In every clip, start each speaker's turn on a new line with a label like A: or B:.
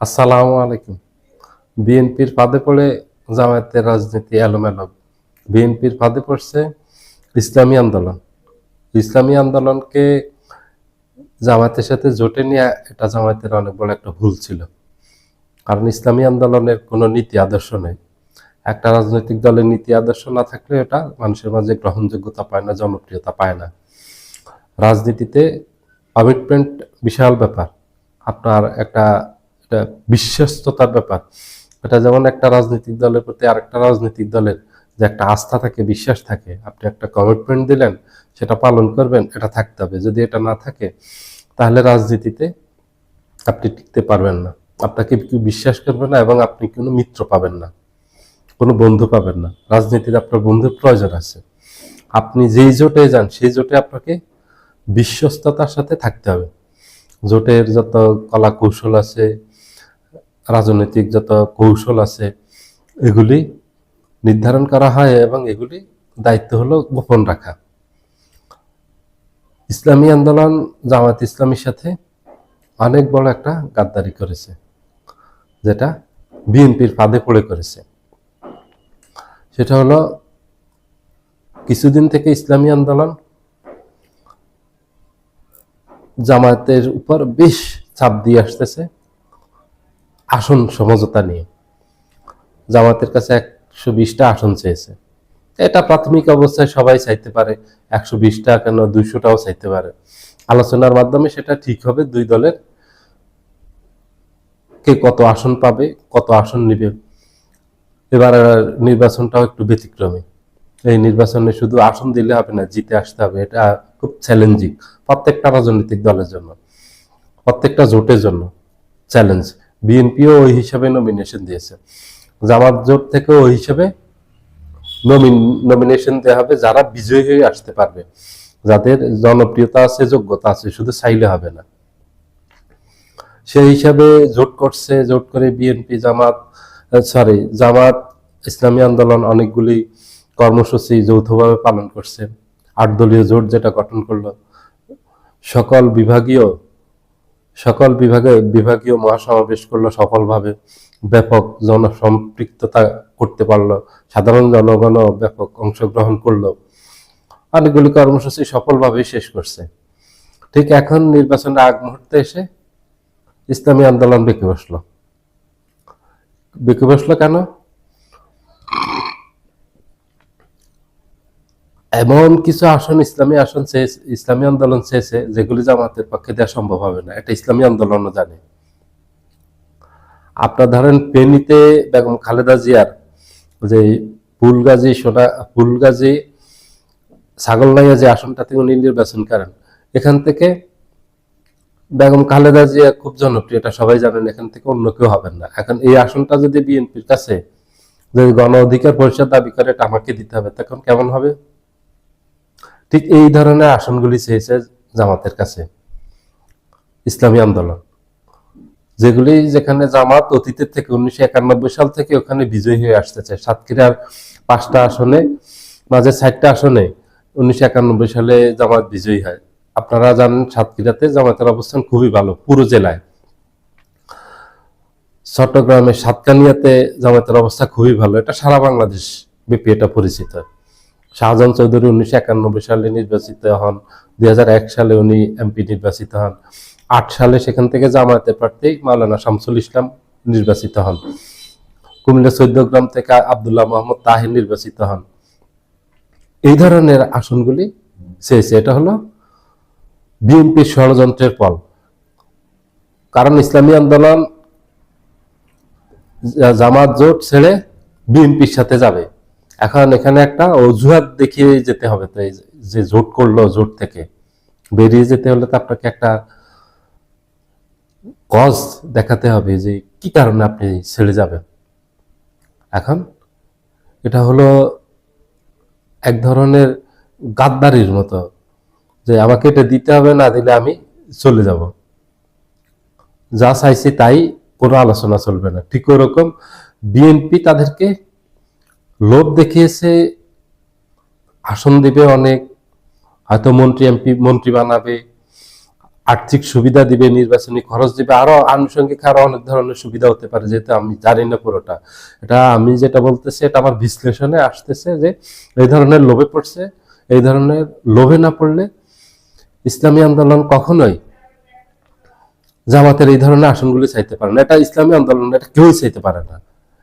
A: আসসালামু আলাইকুম। বিএনপির ফাঁদে পড়ে জামায়াতের রাজনীতি এলোমেলো। বিএনপির ফাঁদে পড়ছে ইসলামী আন্দোলন। ইসলামী আন্দোলনকে জামায়াতের সাথে জোটে নিয়ে এটা জামায়াতের অনেক বড় একটা ভুল ছিল। কারণ ইসলামী আন্দোলনের কোনো নীতি আদর্শ নেই। একটা রাজনৈতিক দলের নীতি আদর্শ না থাকলে এটা মানুষের মাঝে গ্রহণযোগ্যতা পায় না, জনপ্রিয়তা পায় না। রাজনীতিতে কমিটমেন্ট বিশাল ব্যাপার। আপনার একটা বিশ্বস্ততার ব্যাপার। এটা যেমন একটা রাজনৈতিক দলের প্রতি আরেকটা রাজনৈতিক দলের যে একটা আস্থা থাকে, বিশ্বাস থাকে, আপনি একটা কমিটমেন্ট দিলেন, সেটা পালন করবেন, এটা থাকতে হবে। যদি এটা না থাকে তাহলে রাজনীতিতে আপনি টিকতে পারবেন না। আপনাকে কেউ বিশ্বাস করবে না এবং আপনি কোনো মিত্র পাবেন না, কোনো বন্ধু পাবেন না। রাজনীতিতে আপনার বন্ধুর প্রয়োজন আছে। আপনি যেই জোটে যান সেই জোটে আপনাকে বিশ্বস্ততার সাথে থাকতে হবে। জোটের যত কলা কৌশল আছে, রাজনৈতিক যত কৌশল আছে, এগুলি নির্ধারণ করা হয় এবং এগুলি দায়িত্ব হলো গোপন রাখা। ইসলামী আন্দোলন জামায়াত ইসলামীর সাথে অনেক বড় একটা গাদ্দারি করেছে, যেটা বিএনপির ফাঁদে পড়ে করেছে। সেটা হলো কিছুদিন থেকে ইসলামী আন্দোলন জামায়াতের উপর বেশ চাপ দিয়ে আসতেছে আসন সমঝোতা নিয়ে। জামাতের কাছে 120টা আসন চেয়েছে। এটা প্রাথমিক অবস্থায় সবাই চাইতে পারে, 120টা কেন 200টাও চাইতে পারে। আলোচনার মাধ্যমে সেটা ঠিক হবে দুই দলের কে কত আসন পাবে, কত আসন নিবে। এবার নির্বাচনটাও একটু ব্যতিক্রমী। এই নির্বাচনে শুধু আসন দিলে হবে না, জিতে আসতে হবে। এটা খুব চ্যালেঞ্জিং প্রত্যেকটা রাজনৈতিক দলের জন্য, প্রত্যেকটা জোটের জন্য চ্যালেঞ্জ। বিএনপিও ওই হিসাবে নমিনেশন দিয়েছে, জামাত জোট থেকে ওই হিসাবে নমিনেশন দেওয়া হবে যারা বিজয়ী হয়ে আসতে পারবে, যাদের জনপ্রিয়তা আছে, যোগ্যতা আছে, শুধু চাইলে হবে না। সেই হিসাবে জোট করছে। জোট করে বিএনপি, জামাত ইসলামী আন্দোলন অনেকগুলি কর্মসূচি যৌথভাবে পালন করছে। 8 দলীয় জোট যেটা গঠন করলো, সকল বিভাগীয় মহাসমাবেশ করলো সফলভাবে, ব্যাপক জনসম্পৃক্ততা করতে পারলো, সাধারণ জনগণও ব্যাপক অংশগ্রহণ করলো, অনেকগুলি কর্মসূচি সফলভাবে শেষ করছে। ঠিক এখন নির্বাচনের আগ মুহূর্তে এসে ইসলামী আন্দোলন বেঁকে বসলো কেন? এমন কিছু আসন, ইসলামী আন্দোলন চেয়েছে যেগুলি জামাতের পক্ষে দেওয়া সম্ভব হবে না। এটা ইসলামী আন্দোলনও জানে। আপনার ধরেন ফেনীতে বেগম খালেদা জিয়ার যে ফুলগাজী ছাগলনাইয়া যে আসনটাতে উনি নির্বাচন করেন, এখান থেকে বেগম খালেদা জিয়া খুব জনপ্রিয়, এটা সবাই জানেন। এখান থেকে অন্য কেউ হবেন না। এখন এই আসনটা যদি বিএনপির কাছে যদি গণ অধিকার পরিষদ দাবি করে এটা আমাকে দিতে হবে, তখন কেমন হবে? ঠিক এই ধরনের আসনগুলি চেয়েছে জামাতের কাছে ইসলামী আন্দোলন, যেখানে জামাত অতীতের থেকে 1991 সাল থেকে ওখানে বিজয়ী হয়ে আসতেছে। সাতক্ষীরার 5টা আসনে, মাঝে 4টা আসনে 1991 সালে জামাত বিজয়ী হয়। আপনারা জানেন সাতক্ষীরাতে জামাতের অবস্থান খুবই ভালো পুরো জেলায়। চট্টগ্রামের সাতকানিয়াতে জামাতের অবস্থা খুবই ভালো, এটা সারা বাংলাদেশ ব্যাপী এটা পরিচিত। শাহজাহান চৌধুরী 1991 সালে নির্বাচিত হন, 2001 সালে উনি এমপি নির্বাচিত হন, 8 সালে সেখান থেকে জামায়াতের প্রার্থী মাওলানা শামসুল ইসলাম নির্বাচিত হন, কুমিল্লা 14 থেকে আব্দুল্লাহ মোহাম্মদ তাহির নির্বাচিত হন। এই ধরনের আসনগুলি চেয়েছে। এটা হলো বিএনপির ষড়যন্ত্রের ফল। কারণ ইসলামী আন্দোলন জামাত জোট ছেড়ে বিএনপির সাথে যাবে। এখন এখানে একটা অজুহাত দেখিয়ে যেতে হবে। তো যে জোট করলো, জোট থেকে বেরিয়ে যেতে হলে তো আপনাকে একটা কজ দেখাতে হবে যে কি কারণে আপনি ছেড়ে যাবেন। এখন এটা হলো এক ধরনের গাদ্দারির মতো, যে আমাকে এটা দিতে হবে, না দিলে আমি চলে যাব, যা চাইছি তাই, কোনো আলোচনা চলবে না। ঠিক ওরকম বিএনপি তাদেরকে লোভ দেখিয়েছে, আসন দিবে অনেক, হয়তো মন্ত্রী বানাবে, আর্থিক সুবিধা দিবে, নির্বাচনী খরচ দিবে, আরো আনুষঙ্গিক আরো অনেক ধরনের সুবিধা হতে পারে, যেহেতু আমি জানি না পুরোটা। এটা আমি যেটা বলতেছি এটা আমার বিশ্লেষণে আসতেছে যে এই ধরনের লোভে পড়ছে। এই ধরনের লোভে না পড়লে ইসলামী আন্দোলন কখনোই জামাতের এই ধরনের আসনগুলি চাইতে পারে না। এটা ইসলামী আন্দোলন, এটা কেউই চাইতে পারে না।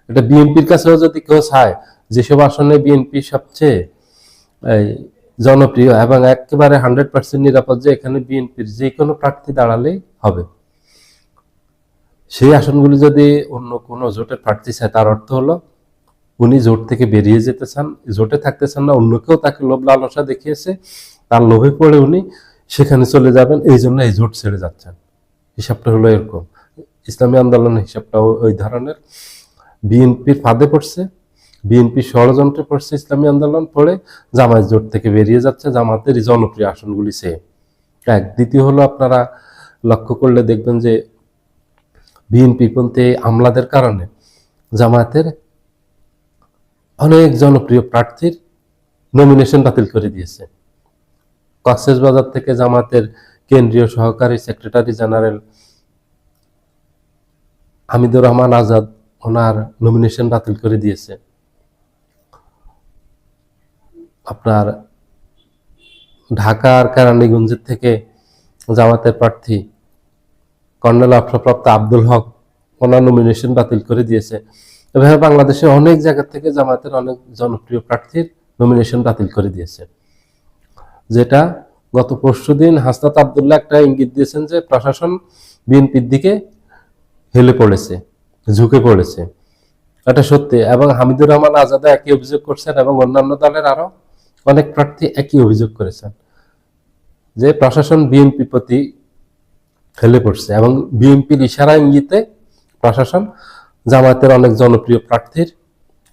A: এটা বিএনপির কাছেও যদি কেউ চায়, যেসব আসনে বিএনপি সবচেয়ে এই জনপ্রিয় এবং একেবারে 100% নিরাপদ, যে এখানে বিএনপির যে কোনো প্রার্থী দাঁড়ালেই হবে, সেই আসনগুলি যদি অন্য কোনো জোটের প্রার্থী চায়, তার অর্থ হলো উনি জোট থেকে বেরিয়ে যেতে চান, জোটে থাকতে চান না। অন্য কেউ তাকে লোভ লালসা দেখিয়েছে, তার লোভে পড়ে উনি সেখানে চলে যাবেন, এই জন্য এই জোট ছেড়ে যাচ্ছেন। হিসাবটা হলো এরকম। ইসলামী আন্দোলনের হিসাবটাও ওই ধরনের। বিএনপির ফাঁদে পড়ছে, বিএনপি ষড়যন্ত্রে পড়ছে ইসলামী আন্দোলন, পড়ে জামায়াত জোট থেকে বেরিয়ে যাচ্ছে জামাতের এই জনপ্রিয় আসনগুলি চেয়ে। এক। দ্বিতীয় হলো, আপনারা লক্ষ্য করলে দেখবেন যে বিএনপি পন্থী আমলাদের কারণে জামায়াতের অনেক জনপ্রিয় প্রার্থীর নমিনেশন বাতিল করে দিয়েছে। কক্সবাজার থেকে জামাতের কেন্দ্রীয় সহকারী সেক্রেটারি জেনারেল হামিদুর রহমান আজাদ, ওনার নমিনেশন বাতিল করে দিয়েছে। আপনার ঢাকার কেরানীগঞ্জের থেকে জামাতের প্রার্থী কর্নেল অবসরপ্রাপ্ত আব্দুল হক, ওনার নমিনেশন বাতিল করে দিয়েছে। এভাবে বাংলাদেশে অনেক জায়গা থেকে জামাতের অনেক জনপ্রিয় প্রার্থীর নমিনেশন বাতিল করে দিয়েছে। যেটা গত পরশুদিন হাসনাত আব্দুল্লাহ একটা ইঙ্গিত দিয়েছেন যে প্রশাসন বিএনপির দিকে হেলে পড়েছে, ঝুঁকে পড়েছে। এটা সত্যি। এবং হামিদুর রহমান আজাদা একই অভিযোগ করছেন এবং অন্যান্য দলের আরো অনেক প্রার্থী একই অভিযোগ করেছেন যে প্রশাসন বিএনপি প্রতি হেলে পড়ছে এবং বিএনপির ইশারা ইঙ্গিতে প্রশাসন জামায়াতের অনেক জনপ্রিয় প্রার্থীর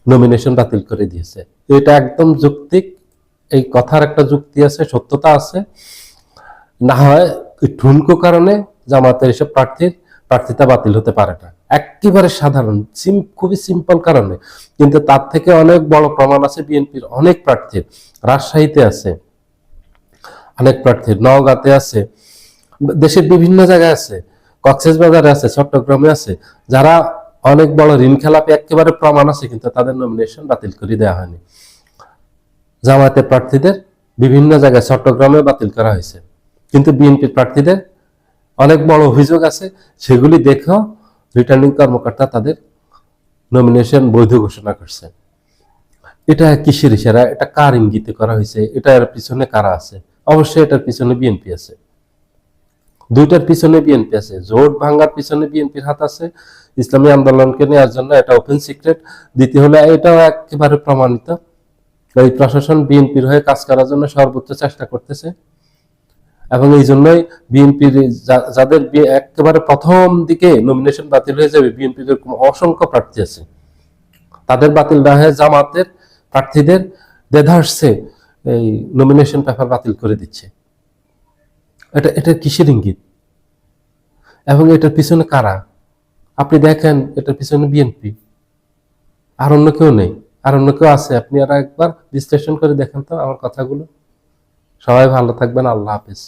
A: নমিনেশন বাতিল করে দিয়েছে। এটা একদম যৌক্তিক, এই কথার একটা যুক্তি আছে, সত্যতা আছে। না হয় ঠুনকো কারণে জামায়াতের এসব প্রার্থিতা বাতিল হতে পারে না। একেবারে সাধারণ খুবই সিম্পল কারণে। কিন্তু তার থেকে অনেক বড় প্রমাণ আছে বিএনপির অনেক প্রার্থীর। রাজশাহীতে আছে অনেক প্রার্থীর, নওগাঁতে আছে, দেশের বিভিন্ন জায়গায় আছে, কক্সবাজারে আছে, চট্টগ্রামে আছে, যারা অনেক বড় ঋণ খেলাপি, একেবারে প্রমাণ আছে, কিন্তু তাদের নমিনেশন বাতিল করে দেওয়া হয়নি। জামায়াতের প্রার্থীদের বিভিন্ন জায়গায় চট্টগ্রামে বাতিল করা হয়েছে, কিন্তু বিএনপির প্রার্থীদের অনেক বড় অভিযোগ আছে, সেগুলি দেখেও রিটার্নিং কর্মকর্তা তাদের নমিনেশন বৈধ ঘোষণা করছে। এটা কিসের ইশারা, এটা কার ইঙ্গিতে করা হয়েছে, এটার পিছনে কারা আছে? অবশ্যই এটার পিছনে বিএনপি আছে। দুইটার পিছনে বিএনপি আছে। জোট ভাঙ্গার পিছনে বিএনপির হাত আছে, ইসলামী আন্দোলনকে নেওয়ার জন্য এটা ওপেন সিক্রেট। দ্বিতীয় হলো, এটাও একেবারে প্রমাণিত, এই প্রশাসন বিএনপির হয়ে কাজ করার জন্য সর্বোচ্চ চেষ্টা করতেছে। এবং এই জন্যই বিএনপির যাদের একেবারে প্রথম দিকে নমিনেশন বাতিল হয়ে যাবে, বিএনপির এরকম অসংখ্য প্রার্থী আছে, তাদের বাতিল না হয়ে জামাতের প্রার্থীদের দেধারসে এই নমিনেশন পেপার বাতিল করে দিচ্ছে। এটা কিসের ইঙ্গিত এবং এটার পিছনে কারা? আপনি দেখেন, এটার পিছনে বিএনপি, আর অন্য কেউ নেই। আর অন্য কেউ আছে? আপনি আর একবার বিশ্লেষণ করে দেখেন তো আমার কথাগুলো। সবাই ভালো থাকবেন। আল্লাহ হাফেজ।